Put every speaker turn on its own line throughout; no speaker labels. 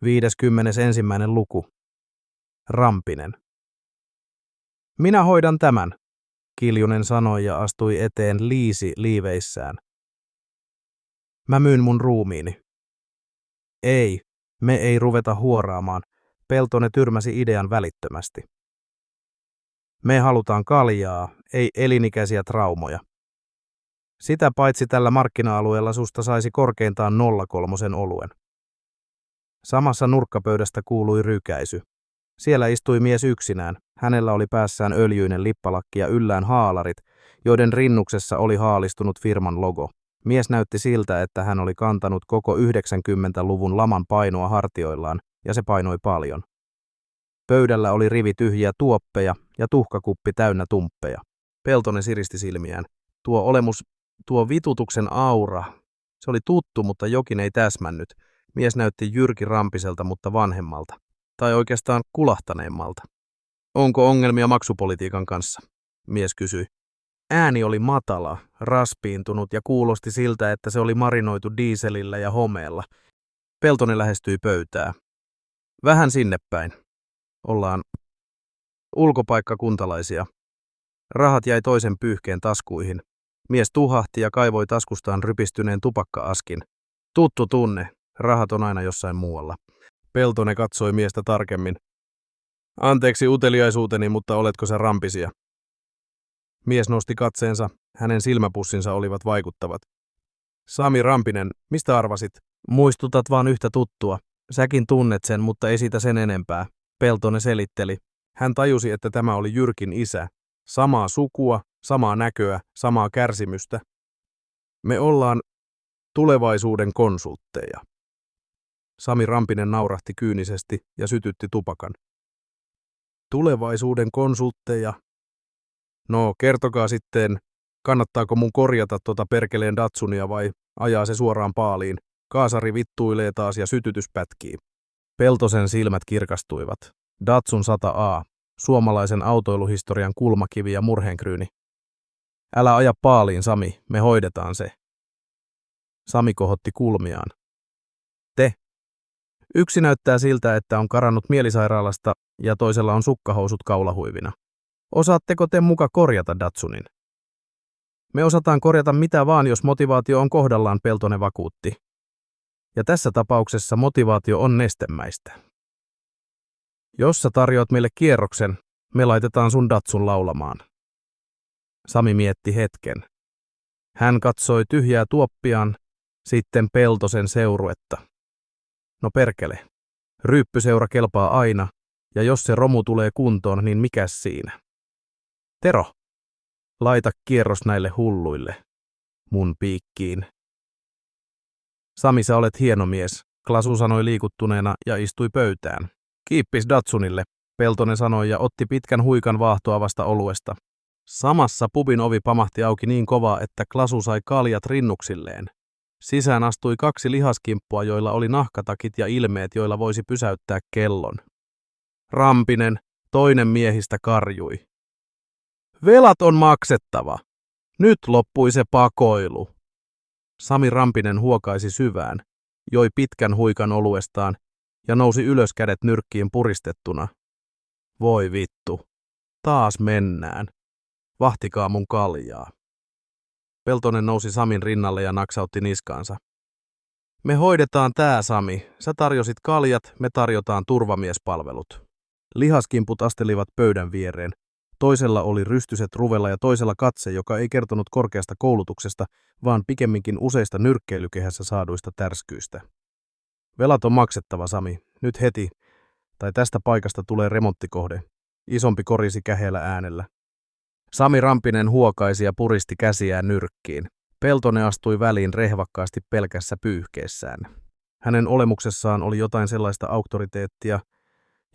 51. luku. Rampinen. Minä hoidan tämän, Kiljunen sanoi ja astui eteen liisi liiveissään. Mä myyn mun ruumiini. Ei, me ei ruveta huoraamaan, Peltonen tyrmäsi idean välittömästi. Me halutaan kaljaa, ei elinikäisiä traumoja. Sitä paitsi tällä markkina-alueella susta saisi korkeintaan 03 oluen. Samassa nurkkapöydästä kuului rykäisy. Siellä istui mies yksinään. Hänellä oli päässään öljyinen lippalakki ja yllään haalarit, joiden rinnuksessa oli haalistunut firman logo. Mies näytti siltä, että hän oli kantanut koko 90-luvun laman painoa hartioillaan, ja se painoi paljon. Pöydällä oli rivi tyhjiä tuoppeja ja tuhkakuppi täynnä tumppeja. Peltonen siristi silmiään. Tuo vitutuksen aura. Se oli tuttu, mutta jokin ei täsmännyt. Mies näytti Jyrki Rampiselta, mutta vanhemmalta. Tai oikeastaan kulahtaneemmalta. Onko ongelmia maksupolitiikan kanssa? Mies kysyi. Ääni oli matala, raspiintunut ja kuulosti siltä, että se oli marinoitu diiselillä ja homeella. Peltonen lähestyi pöytää. Vähän sinne päin. Ollaan ulkopaikkakuntalaisia. Rahat jäi toisen pyyhkeen taskuihin. Mies tuhahti ja kaivoi taskustaan rypistyneen tupakka-askin. Tuttu tunne, rahat on aina jossain muualla. Peltonen katsoi miestä tarkemmin. Anteeksi uteliaisuuteni, mutta oletko sä Rampisia? Mies nosti katseensa, hänen silmäpussinsa olivat vaikuttavat. Sami Rampinen, mistä arvasit? Muistutat vaan yhtä tuttua. Säkin tunnet sen, mutta ei siitä sen enempää. Peltonen selitteli. Hän tajusi, että tämä oli Jyrkin isä. Samaa sukua, samaa näköä, samaa kärsimystä. Me ollaan tulevaisuuden konsultteja. Sami Rampinen naurahti kyynisesti ja sytytti tupakan. Tulevaisuuden konsultteja? No, kertokaa sitten, kannattaako mun korjata tota perkeleen Datsunia vai ajaa se suoraan paaliin? Kaasari vittuilee taas ja sytytys pätkii. Peltosen silmät kirkastuivat. Datsun 100A, suomalaisen autoiluhistorian kulmakivi ja murheenkryyni. Älä aja paaliin, Sami, me hoidetaan se. Sami kohotti kulmiaan. Te? Yksi näyttää siltä, että on karannut mielisairaalasta ja toisella on sukkahousut kaulahuivina. Osaatteko te muka korjata Datsunin? Me osataan korjata mitä vaan, jos motivaatio on kohdallaan, Peltonen vakuutti. Ja tässä tapauksessa motivaatio on nestemäistä. Jos sä tarjoat meille kierroksen, me laitetaan sun Datsun laulamaan. Sami mietti hetken. Hän katsoi tyhjää tuoppiaan, sitten Peltosen seuruetta. No perkele, ryyppyseura kelpaa aina, ja jos se romu tulee kuntoon, niin mikäs siinä? Tero, laita kierros näille hulluille, mun piikkiin. Sami, sä olet hieno mies, Klasu sanoi liikuttuneena ja istui pöytään. Kiippis Datsunille, Peltonen sanoi ja otti pitkän huikan vaahtoavasta oluesta. Samassa pubin ovi pamahti auki niin kovaa, että Klasu sai kaljat rinnuksilleen. Sisään astui 2 lihaskimppua, joilla oli nahkatakit ja ilmeet, joilla voisi pysäyttää kellon. Rampinen, toinen miehistä, karjui. Velat on maksettava. Nyt loppui se pakoilu. Sami Rampinen huokaisi syvään, joi pitkän huikan oluestaan ja nousi ylös kädet nyrkkiin puristettuna. Voi vittu, taas mennään. Vahtikaa mun kaljaa. Peltonen nousi Samin rinnalle ja naksautti niskaansa. Me hoidetaan tää, Sami. Sä tarjosit kaljat, me tarjotaan turvamiespalvelut. Lihaskimput astelivat pöydän viereen. Toisella oli rystyset ruvella ja toisella katse, joka ei kertonut korkeasta koulutuksesta, vaan pikemminkin useista nyrkkeilykehässä saaduista tärskyistä. Velat on maksettava, Sami. Nyt heti. Tai tästä paikasta tulee remonttikohde. Isompi korisi käheällä äänellä. Sami Rampinen huokaisi ja puristi käsiään nyrkkiin. Peltonen astui väliin rehvakkaasti pelkässä pyyhkeessään. Hänen olemuksessaan oli jotain sellaista auktoriteettia,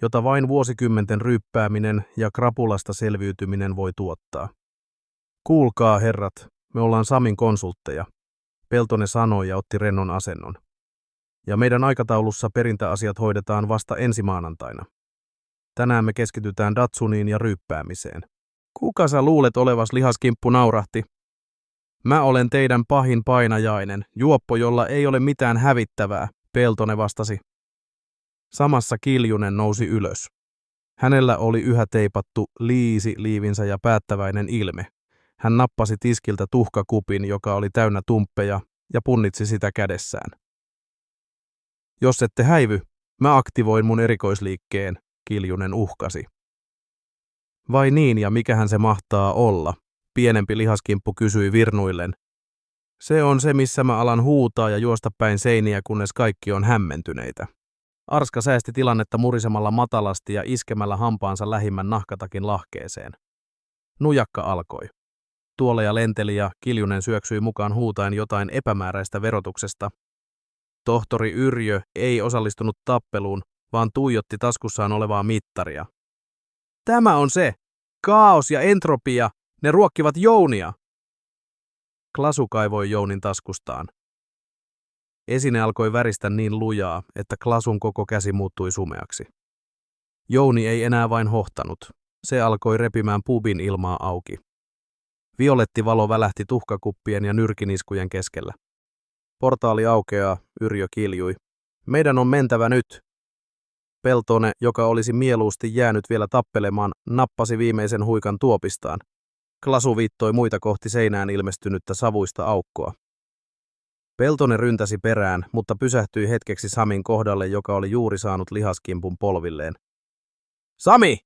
jota vain vuosikymmenten ryyppääminen ja krapulasta selviytyminen voi tuottaa. Kuulkaa, herrat, me ollaan Samin konsultteja, Peltonen sanoi ja otti rennon asennon. Ja meidän aikataulussa perintäasiat hoidetaan vasta ensi maanantaina. Tänään me keskitytään Datsuniin ja ryyppäämiseen. Kuka sä luulet olevas, lihaskimppu naurahti. Mä olen teidän pahin painajainen, juoppo, jolla ei ole mitään hävittävää, Peltonen vastasi. Samassa Kiljunen nousi ylös. Hänellä oli yhä teipattu liivinsä ja päättäväinen ilme. Hän nappasi tiskiltä tuhkakupin, joka oli täynnä tumppeja, ja punnitsi sitä kädessään. Jos ette häivy, mä aktivoin mun erikoisliikkeen, Kiljunen uhkasi. Vai niin, ja mikähän se mahtaa olla? Pienempi lihaskimppu kysyi virnuillen. Se on se, missä mä alan huutaa ja juosta päin seiniä, kunnes kaikki on hämmentyneitä. Arska säästi tilannetta murisemalla matalasti ja iskemällä hampaansa lähimmän nahkatakin lahkeeseen. Nujakka alkoi. Tuoleja lenteli ja Kiljunen syöksyi mukaan huutaen jotain epämääräistä verotuksesta. Tohtori Yrjö ei osallistunut tappeluun, vaan tuijotti taskussaan olevaa mittaria. Tämä on se! Kaos ja entropia! Ne ruokkivat Jounia! Klasu kaivoi Jounin taskustaan. Esine alkoi väristä niin lujaa, että Klasun koko käsi muuttui sumeaksi. Jouni ei enää vain hohtanut. Se alkoi repimään pubin ilmaa auki. Violetti valo välähti tuhkakuppien ja nyrkiniskujen keskellä. Portaali aukeaa, Yrjö kiljui. Meidän on mentävä nyt. Peltone, joka olisi mieluusti jäänyt vielä tappelemaan, nappasi viimeisen huikan tuopistaan. Klasu viittoi muita kohti seinään ilmestynyttä savuista aukkoa. Peltone ryntäsi perään, mutta pysähtyi hetkeksi Samin kohdalle, joka oli juuri saanut lihaskimpun polvilleen. Sami!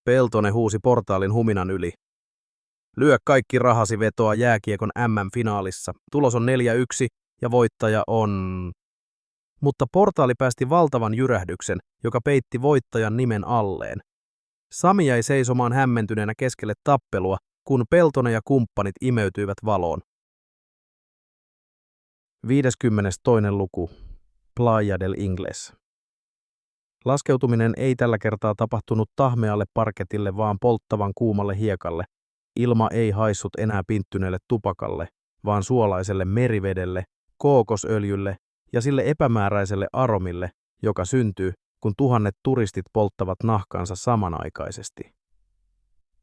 Peltone huusi portaalin huminan yli. Lyö kaikki rahasi vetoa jääkiekon MM-finaalissa. Tulos on 4-1 ja voittaja on... Mutta portaali päästi valtavan jyrähdyksen, joka peitti voittajan nimen alleen. Sami jäi seisomaan hämmentyneenä keskelle tappelua, kun Peltone ja kumppanit imeytyivät valoon. 52. luku. Playa del Ingles. Laskeutuminen ei tällä kertaa tapahtunut tahmealle parketille, vaan polttavan kuumalle hiekalle. Ilma ei haissut enää pinttyneelle tupakalle, vaan suolaiselle merivedelle, kookosöljylle ja sille epämääräiselle aromille, joka syntyy, kun tuhannet turistit polttavat nahkansa samanaikaisesti.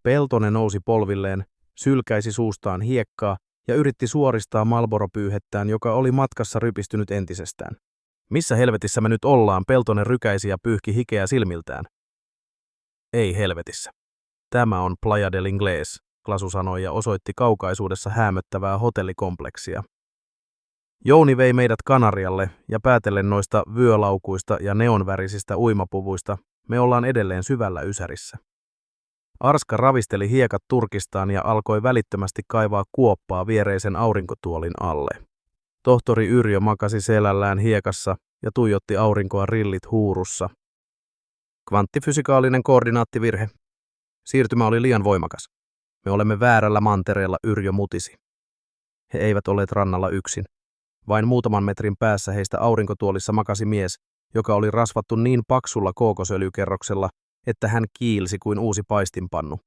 Peltone nousi polvilleen, sylkäisi suustaan hiekkaa ja yritti suoristaa Marlboro-pyyhettään, joka oli matkassa rypistynyt entisestään. Missä helvetissä me nyt ollaan, Peltone rykäisi ja pyyhki hikeä silmiltään. Ei helvetissä. Tämä on Playa del Ingles, Klasu sanoi ja osoitti kaukaisuudessa häämöttävää hotellikompleksia. Jouni vei meidät Kanarialle ja päätellen noista vyölaukuista ja neonvärisistä uimapuvuista, me ollaan edelleen syvällä Ysärissä. Arska ravisteli hiekat turkistaan ja alkoi välittömästi kaivaa kuoppaa viereisen aurinkotuolin alle. Tohtori Yrjö makasi selällään hiekassa ja tuijotti aurinkoa rillit huurussa. Kvanttifysikaalinen koordinaattivirhe. Siirtymä oli liian voimakas. Me olemme väärällä mantereella, Yrjö mutisi. He eivät olleet rannalla yksin. Vain muutaman metrin päässä heistä aurinkotuolissa makasi mies, joka oli rasvattu niin paksulla kookosöljykerroksella, että hän kiilsi kuin uusi paistinpannu.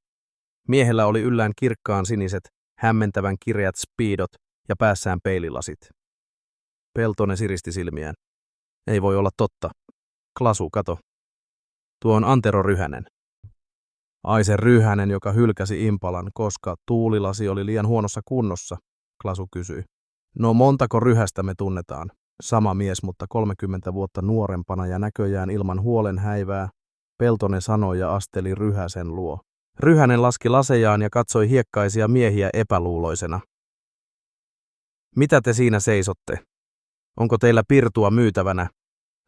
Miehellä oli yllään kirkkaan siniset, hämmentävän kireät speedot ja päässään peililasit. Peltone siristi silmiään. Ei voi olla totta. Klasu, kato. Tuo on Antero Ryhänen. Ai se Ryhänen, joka hylkäsi Impalan, koska tuulilasi oli liian huonossa kunnossa, Klasu kysyi. No montako Ryhästä me tunnetaan? Sama mies, mutta 30 vuotta nuorempana ja näköjään ilman huolen häivää, Peltone sanoi ja asteli Ryhäsen luo. Ryhänen laski lasejaan ja katsoi hiekkaisia miehiä epäluuloisena. Mitä te siinä seisotte? Onko teillä pirtua myytävänä?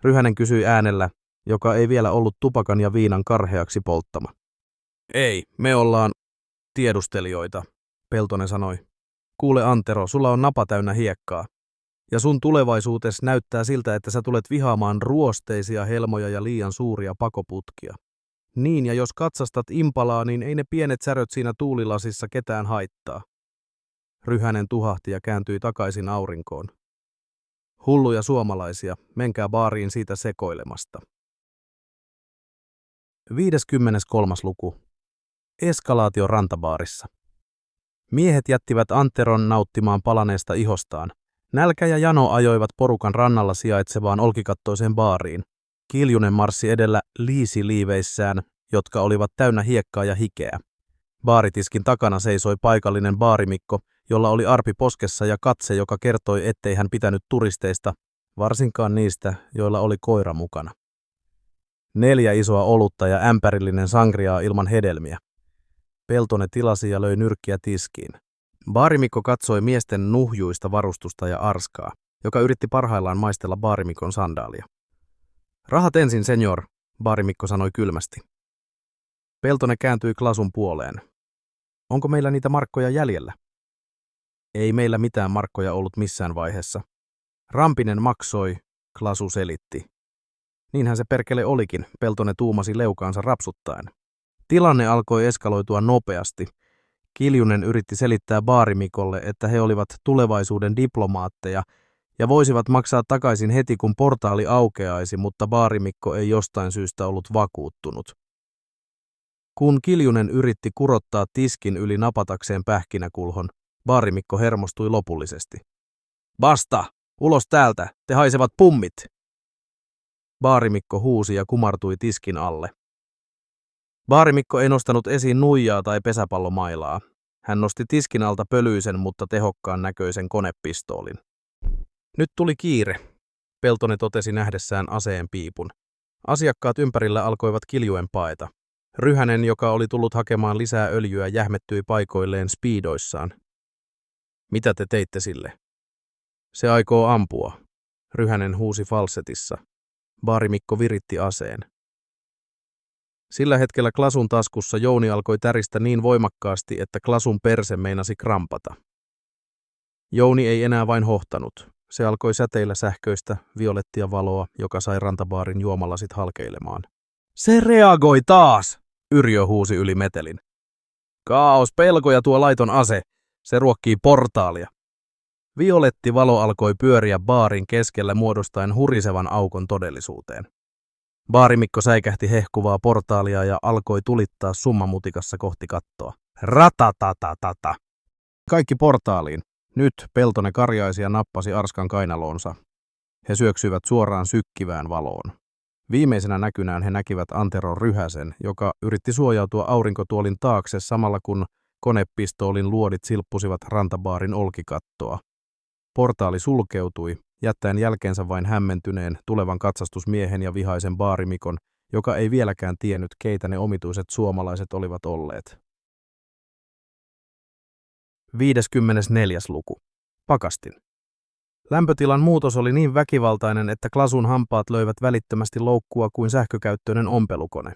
Ryhänen kysyi äänellä, joka ei vielä ollut tupakan ja viinan karheaksi polttama. Ei, me ollaan tiedustelijoita, Peltone sanoi. Kuule Antero, sulla on napa täynnä hiekkaa. Ja sun tulevaisuutes näyttää siltä, että sä tulet vihaamaan ruosteisia helmoja ja liian suuria pakoputkia. Niin, ja jos katsastat Impalaa, niin ei ne pienet säröt siinä tuulilasissa ketään haittaa. Ryhänen tuhahti ja kääntyi takaisin aurinkoon. Hulluja suomalaisia, menkää baariin siitä sekoilemasta. 53. luku. Eskalaatio rantabaarissa. Miehet jättivät Anteron nauttimaan palaneesta ihostaan. Nälkä ja jano ajoivat porukan rannalla sijaitsevaan olkikattoiseen baariin. Kiljunen marssi edellä liisiliiveissään, jotka olivat täynnä hiekkaa ja hikeä. Baaritiskin takana seisoi paikallinen baarimikko, jolla oli arpi poskessa ja katse, joka kertoi, ettei hän pitänyt turisteista, varsinkaan niistä, joilla oli koira mukana. 4 isoa olutta ja ämpärillinen sangriaa ilman hedelmiä. Peltonen tilasi ja löi nyrkkiä tiskiin. Baarimikko katsoi miesten nuhjuista varustusta ja arskaa, joka yritti parhaillaan maistella baarimikon sandaalia. Rahat ensin, senior, baarimikko sanoi kylmästi. Peltonen kääntyi Klasun puoleen. Onko meillä niitä markkoja jäljellä? Ei meillä mitään markkoja ollut missään vaiheessa. Rampinen maksoi, Klasu selitti. Niinhän se perkele olikin, Peltonen tuumasi leukaansa rapsuttaen. Tilanne alkoi eskaloitua nopeasti. Kiljunen yritti selittää baarimikolle, että he olivat tulevaisuuden diplomaatteja ja voisivat maksaa takaisin heti, kun portaali aukeaisi, mutta baarimikko ei jostain syystä ollut vakuuttunut. Kun Kiljunen yritti kurottaa tiskin yli napatakseen pähkinäkulhon, baarimikko hermostui lopullisesti. Basta! Ulos täältä! Te haisevat pummit! Baarimikko huusi ja kumartui tiskin alle. Baarimikko ei nostanut esiin nuijaa tai pesäpallomailaa. Hän nosti tiskin alta pölyisen, mutta tehokkaan näköisen konepistoolin. Nyt tuli kiire, Peltonen totesi nähdessään aseen piipun. Asiakkaat ympärillä alkoivat kiljuen paeta. Ryhänen, joka oli tullut hakemaan lisää öljyä, jähmettyi paikoilleen spiidoissaan. Mitä te teitte sille? Se aikoo ampua, Ryhänen huusi falsetissa. Baarimikko viritti aseen. Sillä hetkellä Klasun taskussa Jouni alkoi täristä niin voimakkaasti, että Klasun perse meinasi krampata. Jouni ei enää vain hohtanut. Se alkoi säteillä sähköistä, violettia valoa, joka sai rantabaarin juomalasit halkeilemaan. Se reagoi taas, Yrjö huusi yli metelin. Kaos, pelko ja tuo laiton ase. Se ruokkii portaalia. Violetti valo alkoi pyöriä baarin keskellä muodostaen hurisevan aukon todellisuuteen. Baarimikko säikähti hehkuvaa portaalia ja alkoi tulittaa summamutikassa kohti kattoa. Ratatatatata. Kaikki portaaliin. Nyt Peltonen karjaisi ja nappasi arskan kainaloonsa. He syöksyivät suoraan sykkivään valoon. Viimeisenä näkynään he näkivät Antero Ryhäsen, joka yritti suojautua aurinkotuolin taakse samalla kun konepistoolin luodit silppusivat rantabaarin olkikattoa. Portaali sulkeutui, jättäen jälkeensä vain hämmentyneen tulevan katsastusmiehen ja vihaisen baarimikon, joka ei vieläkään tiennyt, keitä ne omituiset suomalaiset olivat olleet. 54. luku. Pakastin. Lämpötilan muutos oli niin väkivaltainen, että Klasun hampaat löivät välittömästi loukkua kuin sähkökäyttöinen ompelukone.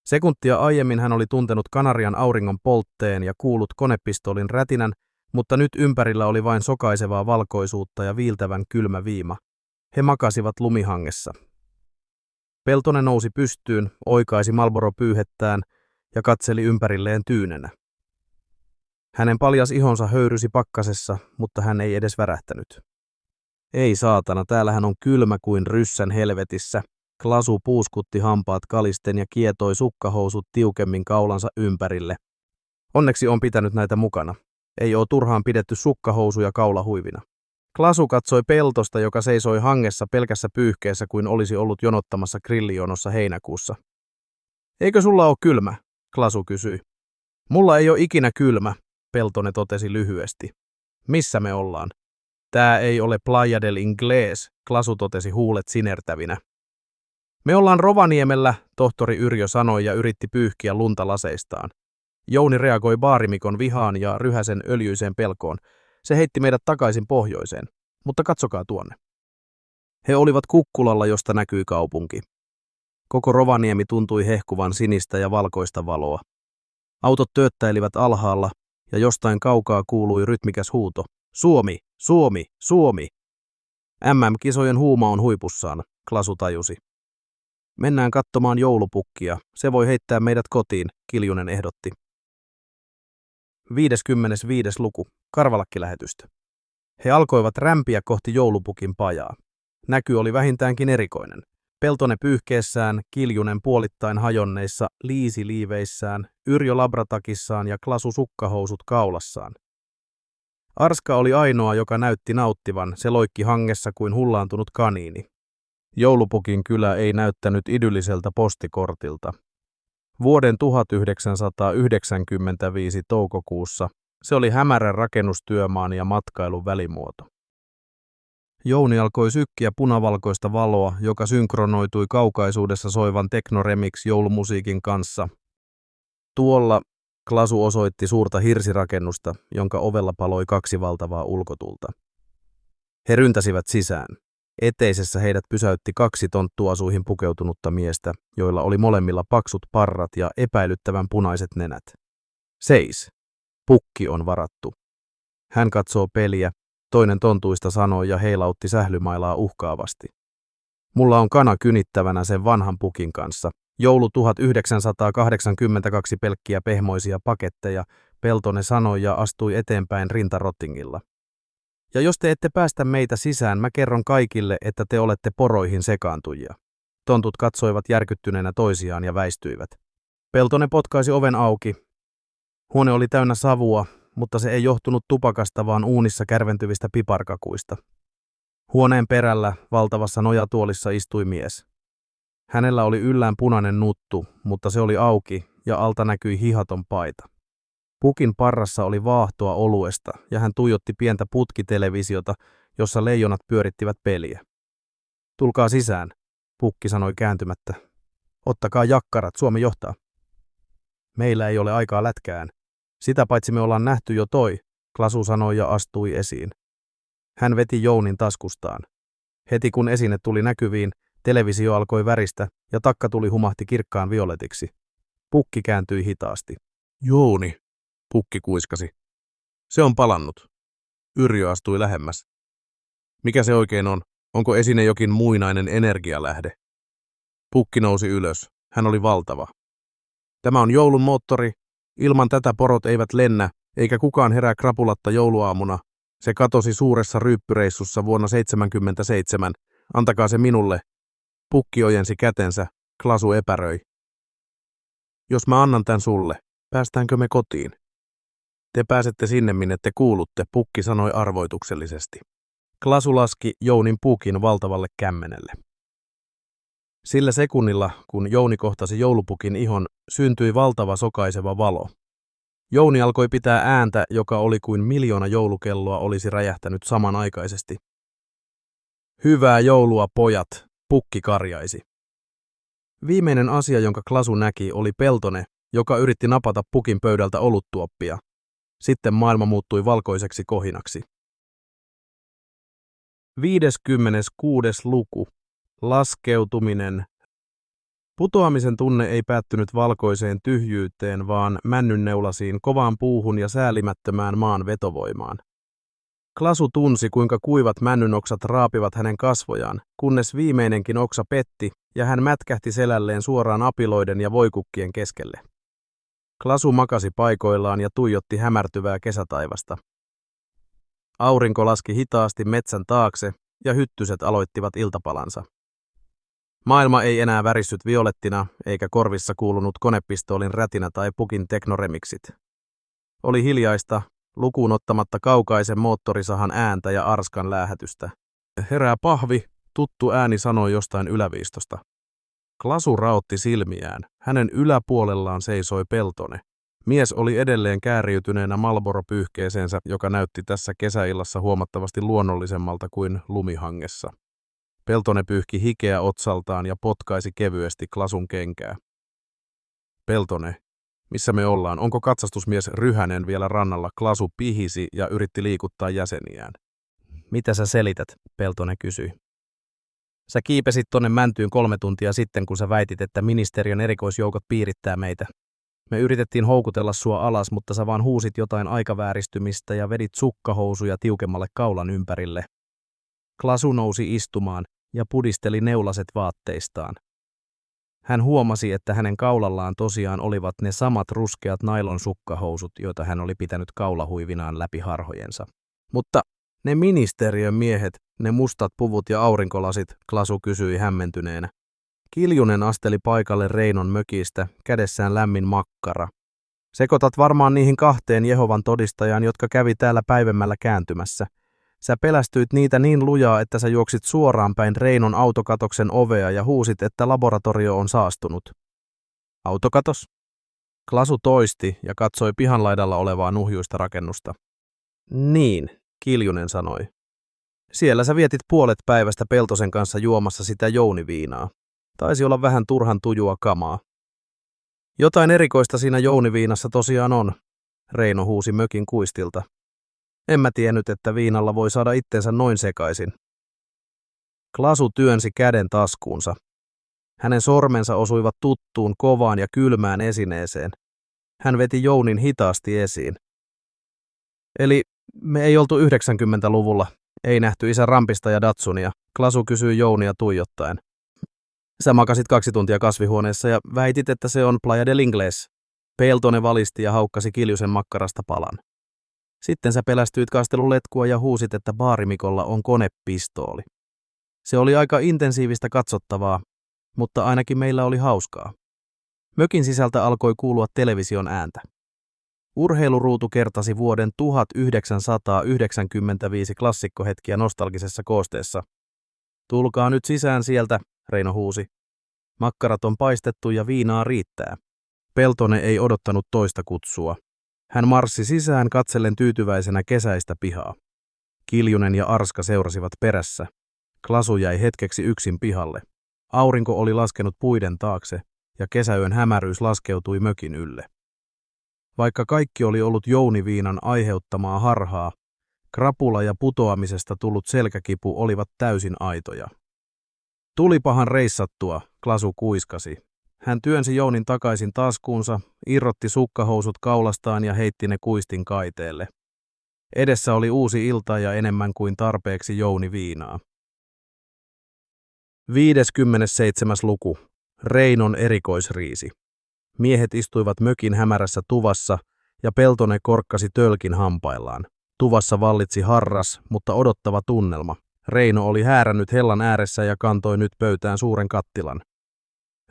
Sekuntia aiemmin hän oli tuntenut Kanarian auringon poltteen ja kuullut konepistoolin rätinän, mutta nyt ympärillä oli vain sokaisevaa valkoisuutta ja viiltävän kylmä viima. He makasivat lumihangessa. Peltonen nousi pystyyn, oikaisi Marlboro-pyyhettään ja katseli ympärilleen tyynenä. Hänen paljas ihonsa höyrysi pakkasessa, mutta hän ei edes värähtänyt. Ei saatana, täällähän on kylmä kuin ryssän helvetissä. Klasu puuskutti hampaat kalisten ja kietoi sukkahousut tiukemmin kaulansa ympärille. Onneksi on pitänyt näitä mukana. Ei ole turhaan pidetty sukkahousuja kaulahuivina. Klasu katsoi Peltosta, joka seisoi hangessa pelkässä pyyhkeessä kuin olisi ollut jonottamassa grillijonossa heinäkuussa. Eikö sulla ole kylmä? Klasu kysyi. Mulla ei ole ikinä kylmä, Peltonen totesi lyhyesti. Missä me ollaan? Tää ei ole Playa del Inglés, Klasu totesi huulet sinertävinä. Me ollaan Rovaniemellä, tohtori Yrjö sanoi ja yritti pyyhkiä lunta laseistaan. Jouni reagoi baarimikon vihaan ja Ryhäsen öljyiseen pelkoon. Se heitti meidät takaisin pohjoiseen, mutta katsokaa tuonne. He olivat kukkulalla, josta näkyi kaupunki. Koko Rovaniemi tuntui hehkuvan sinistä ja valkoista valoa. Autot tööttäilivät alhaalla ja jostain kaukaa kuului rytmikäs huuto. Suomi, Suomi, Suomi! MM-kisojen huuma on huipussaan, Klasu tajusi. Mennään katsomaan joulupukkia, se voi heittää meidät kotiin, Kiljunen ehdotti. 55. luku. Karvalakkilähetystä. He alkoivat rämpiä kohti joulupukin pajaa. Näky oli vähintäänkin erikoinen. Peltonen pyyhkeessään, Kiljunen puolittain hajonneissa, Liisi liiveissään, Yrjö labratakissaan ja Klasu sukkahousut kaulassaan. Arska oli ainoa, joka näytti nauttivan, se loikki hangessa kuin hullaantunut kaniini. Joulupukin kylä ei näyttänyt idylliseltä postikortilta. Vuoden 1995 toukokuussa se oli hämärän rakennustyömaan ja matkailun välimuoto. Jouni alkoi sykkiä punavalkoista valoa, joka synkronoitui kaukaisuudessa soivan Techno-remix joulumusiikin kanssa. Tuolla Klasu osoitti suurta hirsirakennusta, jonka ovella paloi 2 valtavaa ulkotulta. He ryntäsivät sisään. Eteisessä heidät pysäytti 2 tonttuasuihin pukeutunutta miestä, joilla oli molemmilla paksut parrat ja epäilyttävän punaiset nenät. Seis. Pukki on varattu. Hän katsoo peliä, toinen tontuista sanoi ja heilautti sählymailaa uhkaavasti. Mulla on kana kynittävänä sen vanhan pukin kanssa. Joulu 1982 pelkkiä pehmoisia paketteja, Peltonen sanoi ja astui eteenpäin rintarottingilla. Ja jos te ette päästä meitä sisään, mä kerron kaikille, että te olette poroihin sekaantujia. Tontut katsoivat järkyttyneenä toisiaan ja väistyivät. Peltonen potkaisi oven auki. Huone oli täynnä savua, mutta se ei johtunut tupakasta, vaan uunissa kärventyvistä piparkakuista. Huoneen perällä valtavassa nojatuolissa istui mies. Hänellä oli yllään punainen nuttu, mutta se oli auki ja alta näkyi hihaton paita. Pukin parrassa oli vaahtoa oluesta ja hän tuijotti pientä putkitelevisiota, jossa leijonat pyörittivät peliä. Tulkaa sisään, Pukki sanoi kääntymättä. Ottakaa jakkarat, Suomi johtaa. Meillä ei ole aikaa lätkään. Sitä paitsi me ollaan nähty jo toi, Klasu sanoi ja astui esiin. Hän veti Jounin taskustaan. Heti kun esine tuli näkyviin, televisio alkoi väristä ja takkatuli humahti kirkkaan violetiksi. Pukki kääntyi hitaasti.
Jouni, Pukki kuiskasi. Se on palannut. Yrjö astui lähemmäs. Mikä se oikein on? Onko esine jokin muinainen energialähde? Pukki nousi ylös. Hän oli valtava. Tämä on joulun moottori. Ilman tätä porot eivät lennä, eikä kukaan herää krapulatta jouluaamuna. Se katosi suuressa ryyppyreissussa vuonna 1977. Antakaa se minulle. Pukki ojensi kätensä. Klasu epäröi. Jos mä annan tän sulle, päästäänkö me kotiin? Te pääsette sinne, minne te kuulutte, Pukki sanoi arvoituksellisesti.
Klasu laski Jounin pukin valtavalle kämmenelle. Sillä sekunnilla, kun Jouni kohtasi joulupukin ihon, syntyi valtava sokaiseva valo. Jouni alkoi pitää ääntä, joka oli kuin 1 000 000 joulukelloa olisi räjähtänyt samanaikaisesti. Hyvää joulua, pojat, Pukki karjaisi. Viimeinen asia, jonka Klasu näki, oli Peltone, joka yritti napata pukin pöydältä oluttuoppia. Sitten maailma muuttui valkoiseksi kohinaksi. 56. luku. Laskeutuminen. Putoamisen tunne ei päättynyt valkoiseen tyhjyyteen, vaan männynneulasiin, kovaan puuhun ja säälimättömään maan vetovoimaan. Klasu tunsi, kuinka kuivat männynoksat raapivat hänen kasvojaan, kunnes viimeinenkin oksa petti ja hän mätkähti selälleen suoraan apiloiden ja voikukkien keskelle. Klasu makasi paikoillaan ja tuijotti hämärtyvää kesätaivasta. Aurinko laski hitaasti metsän taakse ja hyttyset aloittivat iltapalansa. Maailma ei enää värissyt violettina, eikä korvissa kuulunut konepistoolin rätinä tai pukin teknoremiksit. Oli hiljaista, lukuun ottamatta kaukaisen moottorisahan ääntä ja arskan läähätystä. Herää pahvi, tuttu ääni sanoi jostain yläviistosta. Klasu raotti silmiään. Hänen yläpuolellaan seisoi Peltone. Mies oli edelleen kääriytyneenä Marlboro-pyyhkeeseensä, joka näytti tässä kesäillassa huomattavasti luonnollisemmalta kuin lumihangessa. Peltone pyyhki hikeä otsaltaan ja potkaisi kevyesti Klasun kenkää. Peltone, missä me ollaan? Onko katsastusmies Ryhänen vielä rannalla? Klasu pihisi ja yritti liikuttaa jäseniään. Mitä sä selität? Peltone kysyi. Sä kiipesit tonne mäntyyn 3 tuntia sitten, kun sä väitit, että ministeriön erikoisjoukot piirittää meitä. Me yritettiin houkutella sua alas, mutta sä vaan huusit jotain aikavääristymistä ja vedit sukkahousuja tiukemmalle kaulan ympärille. Klasu nousi istumaan ja pudisteli neulaset vaatteistaan. Hän huomasi, että hänen kaulallaan tosiaan olivat ne samat ruskeat nailon sukkahousut, joita hän oli pitänyt kaulahuivinaan läpi harhojensa. Mutta ne ministeriön miehet, ne mustat puvut ja aurinkolasit, Klasu kysyi hämmentyneenä. Kiljunen asteli paikalle Reinon mökistä, kädessään lämmin makkara. Sekoitat varmaan niihin 2 Jehovan todistajaan, jotka kävi täällä päivemmällä kääntymässä. Sä pelästyit niitä niin lujaa, että sä juoksit suoraan päin Reinon autokatoksen ovea ja huusit, että laboratorio on saastunut. Autokatos? Klasu toisti ja katsoi pihanlaidalla olevaa nuhjuista rakennusta. Niin, Kiljunen sanoi. Siellä sä vietit puolet päivästä Peltosen kanssa juomassa sitä jouniviinaa. Taisi olla vähän turhan tujua kamaa. Jotain erikoista siinä jouniviinassa tosiaan on, Reino huusi mökin kuistilta. En mä tiennyt, että viinalla voi saada itsensä noin sekaisin. Klasu työnsi käden taskuunsa. Hänen sormensa osuivat tuttuun, kovaan ja kylmään esineeseen. Hän veti jounin hitaasti esiin. Eli me ei oltu 90-luvulla, ei nähty isän Rampista ja Datsunia, Klasu kysyi jounia tuijottaen. Sä makasit 2 tuntia kasvihuoneessa ja väitit, että se on Playa del Inglés. Peltonen valisti ja haukkasi Kiljusen makkarasta palan. Sitten sä pelästyit kastelun letkua ja huusit, että baarimikolla on konepistooli. Se oli aika intensiivistä katsottavaa, mutta ainakin meillä oli hauskaa. Mökin sisältä alkoi kuulua television ääntä. Urheiluruutu kertasi vuoden 1995 klassikkohetkiä nostalgisessa koosteessa. Tulkaa nyt sisään sieltä, Reino huusi. Makkarat on paistettu ja viinaa riittää. Peltonen ei odottanut toista kutsua. Hän marssi sisään katsellen tyytyväisenä kesäistä pihaa. Kiljunen ja Arska seurasivat perässä. Klasu jäi hetkeksi yksin pihalle. Aurinko oli laskenut puiden taakse ja kesäyön hämäryys laskeutui mökin ylle. Vaikka kaikki oli ollut jouniviinan aiheuttamaa harhaa, krapula ja putoamisesta tullut selkäkipu olivat täysin aitoja. Tulipahan reissattua, Klasu kuiskasi. Hän työnsi jounin takaisin taskuunsa, irrotti sukkahousut kaulastaan ja heitti ne kuistin kaiteelle. Edessä oli uusi ilta ja enemmän kuin tarpeeksi jouniviinaa. 57. luku. Reinon erikoisriisi. Miehet istuivat mökin hämärässä tuvassa ja Peltonen korkkasi tölkin hampaillaan. Tuvassa vallitsi harras, mutta odottava tunnelma. Reino oli häärännyt hellan ääressä ja kantoi nyt pöytään suuren kattilan.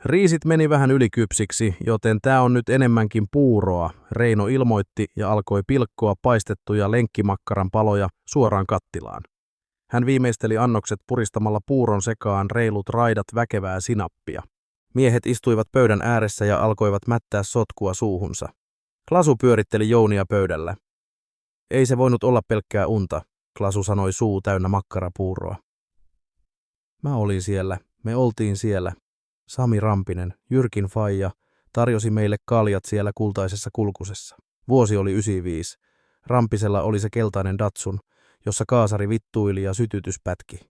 Riisit meni vähän ylikypsiksi, joten tää on nyt enemmänkin puuroa, Reino ilmoitti ja alkoi pilkkoa paistettuja lenkkimakkaran paloja suoraan kattilaan. Hän viimeisteli annokset puristamalla puuron sekaan reilut raidat väkevää sinappia. Miehet istuivat pöydän ääressä ja alkoivat mättää sotkua suuhunsa. Klasu pyöritteli jounia pöydällä. Ei se voinut olla pelkkää unta, Klasu sanoi suu täynnä makkarapuuroa. Mä olin siellä, me oltiin siellä. Sami Rampinen, Jyrkin faija, tarjosi meille kaljat siellä kultaisessa kulkusessa. Vuosi oli 95. Rampisella oli se keltainen Datsun, jossa kaasari vittuili ja sytytys pätki.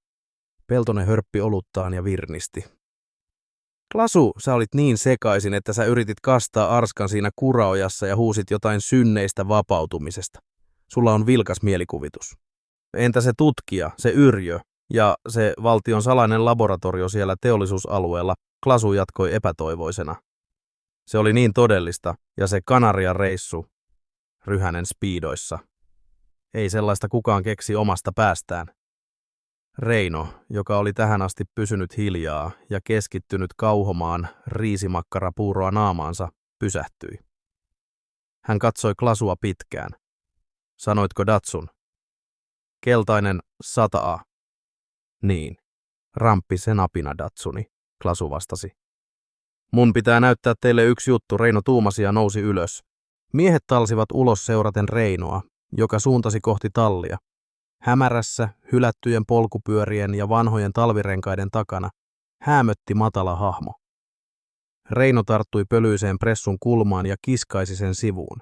Peltonen hörppi oluttaan ja virnisti. Klasu, sä olit niin sekaisin, että sä yritit kastaa Arskan siinä kuraojassa ja huusit jotain synneistä vapautumisesta. Sulla on vilkas mielikuvitus. Entä se tutkija, se Yrjö ja se valtion salainen laboratorio siellä teollisuusalueella, Klasu jatkoi epätoivoisena. Se oli niin todellista, ja se Kanarian reissu, Ryhänen spiidoissa. Ei sellaista kukaan keksi omasta päästään. Reino, joka oli tähän asti pysynyt hiljaa ja keskittynyt kauhomaan riisimakkarapuuroa naamaansa, pysähtyi. Hän katsoi Klasua pitkään. Sanoitko Datsun? Keltainen 100A. Niin. Ramppi se napina Datsuni, Klasu vastasi. Mun pitää näyttää teille yksi juttu, Reino tuumasi ja nousi ylös. Miehet talsivat ulos seuraten Reinoa, joka suuntasi kohti tallia. Hämärässä, hylättyjen polkupyörien ja vanhojen talvirenkaiden takana, häämötti matala hahmo. Reino tarttui pölyiseen pressun kulmaan ja kiskaisi sen sivuun.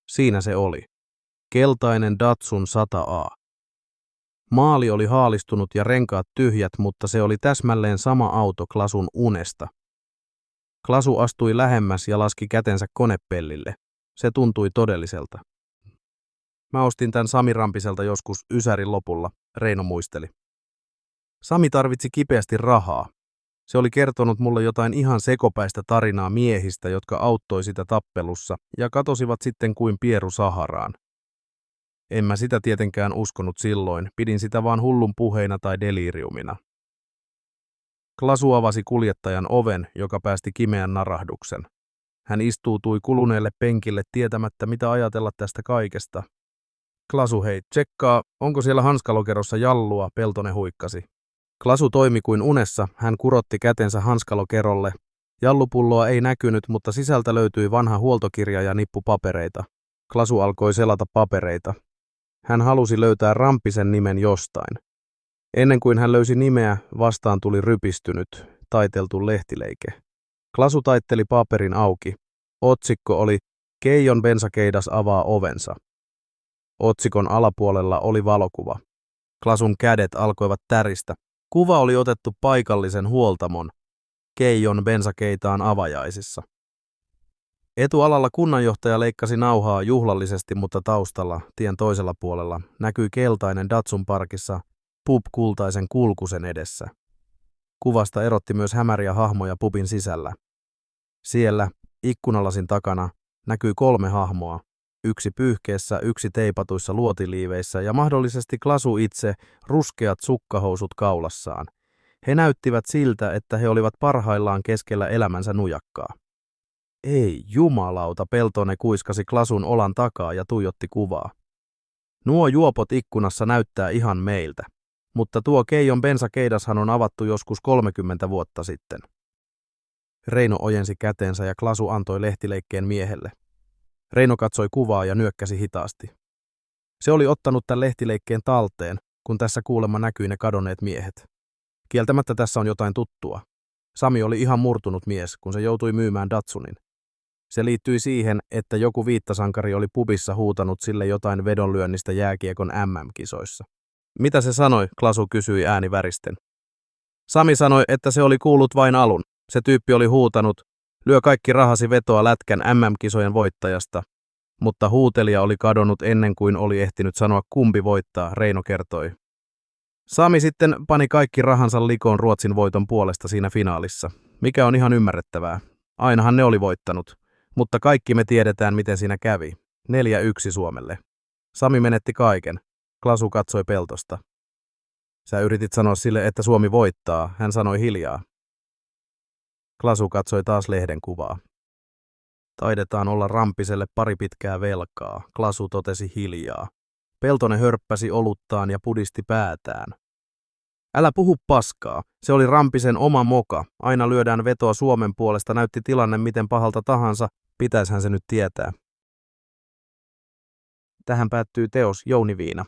Siinä se oli. Keltainen Datsun 100A. Maali oli haalistunut ja renkaat tyhjät, mutta se oli täsmälleen sama auto Klasun unesta. Klasu astui lähemmäs ja laski kätensä konepellille. Se tuntui todelliselta. Mä ostin tän Sami Rampiselta joskus Ysärin lopulla, Reino muisteli. Sami tarvitsi kipeästi rahaa. Se oli kertonut mulle jotain ihan sekopäistä tarinaa miehistä, jotka auttoi sitä tappelussa ja katosivat sitten kuin pieru Saharaan. En mä sitä tietenkään uskonut silloin, pidin sitä vaan hullun puheina tai deliriumina. Klasu avasi kuljettajan oven, joka päästi kimeän narahduksen. Hän istuutui kuluneelle penkille tietämättä, mitä ajatella tästä kaikesta. Klasu, hei, tsekkaa, onko siellä hanskalokerossa jallua, Peltonen huikkasi. Klasu toimi kuin unessa, hän kurotti kätensä hanskalokerolle. Jallupulloa ei näkynyt, mutta sisältä löytyi vanha huoltokirja ja nippu papereita. Klasu alkoi selata papereita. Hän halusi löytää Rampisen nimen jostain. Ennen kuin hän löysi nimeä, vastaan tuli rypistynyt, taiteltu lehtileike. Klasu taitteli paperin auki. Otsikko oli Keijon bensakeidas avaa ovensa. Otsikon alapuolella oli valokuva. Klasun kädet alkoivat täristä. Kuva oli otettu paikallisen huoltamon Keijon bensakeitaan avajaisissa. Etualalla kunnanjohtaja leikkasi nauhaa juhlallisesti, mutta taustalla, tien toisella puolella, näkyi keltainen Datsun parkissa pub kultaisen kulkusen edessä. Kuvasta erotti myös hämäriä hahmoja pubin sisällä. Siellä, ikkunalasin takana, näkyi 3 hahmoa, yksi pyyhkeessä, yksi teipatuissa luotiliiveissä ja mahdollisesti Klasu itse, ruskeat sukkahousut kaulassaan. He näyttivät siltä, että he olivat parhaillaan keskellä elämänsä nujakkaa. Ei jumalauta, Peltonen kuiskasi Klasun olan takaa ja tuijotti kuvaa. Nuo juopot ikkunassa näyttää ihan meiltä, mutta tuo Keijon bensakeidashan on avattu joskus 30 vuotta sitten. Reino ojensi kätensä ja Klasu antoi lehtileikkeen miehelle. Reino katsoi kuvaa ja nyökkäsi hitaasti. Se oli ottanut tämän lehtileikkeen talteen, kun tässä kuulemma näkyi ne kadonneet miehet. Kieltämättä tässä on jotain tuttua. Sami oli ihan murtunut mies, kun se joutui myymään Datsunin. Se liittyi siihen, että joku viittasankari oli pubissa huutanut sille jotain vedonlyönnistä jääkiekon MM-kisoissa. Mitä se sanoi, Klasu kysyi ääni väristen. Sami sanoi, että se oli kuullut vain alun. Se tyyppi oli huutanut, lyö kaikki rahasi vetoa lätkän MM-kisojen voittajasta. Mutta huutelija oli kadonnut ennen kuin oli ehtinyt sanoa kumpi voittaa, Reino kertoi. Sami sitten pani kaikki rahansa likoon Ruotsin voiton puolesta siinä finaalissa, mikä on ihan ymmärrettävää. Ainahan ne oli voittanut, mutta kaikki me tiedetään, miten siinä kävi. 4-1 Suomelle. Sami menetti kaiken. Klasu katsoi Peltosta. Sä yritit sanoa sille, että Suomi voittaa, hän sanoi hiljaa. Klasu katsoi taas lehden kuvaa. Taidetaan olla Rampiselle pari pitkää velkaa, Klasu totesi hiljaa. Peltonen hörppäsi oluttaan ja pudisti päätään. Älä puhu paskaa, se oli Rampisen oma moka, aina lyödään vetoa Suomen puolesta, näytti tilanne miten pahalta tahansa, pitäishän se nyt tietää. Tähän päättyy teos Jouni Viina.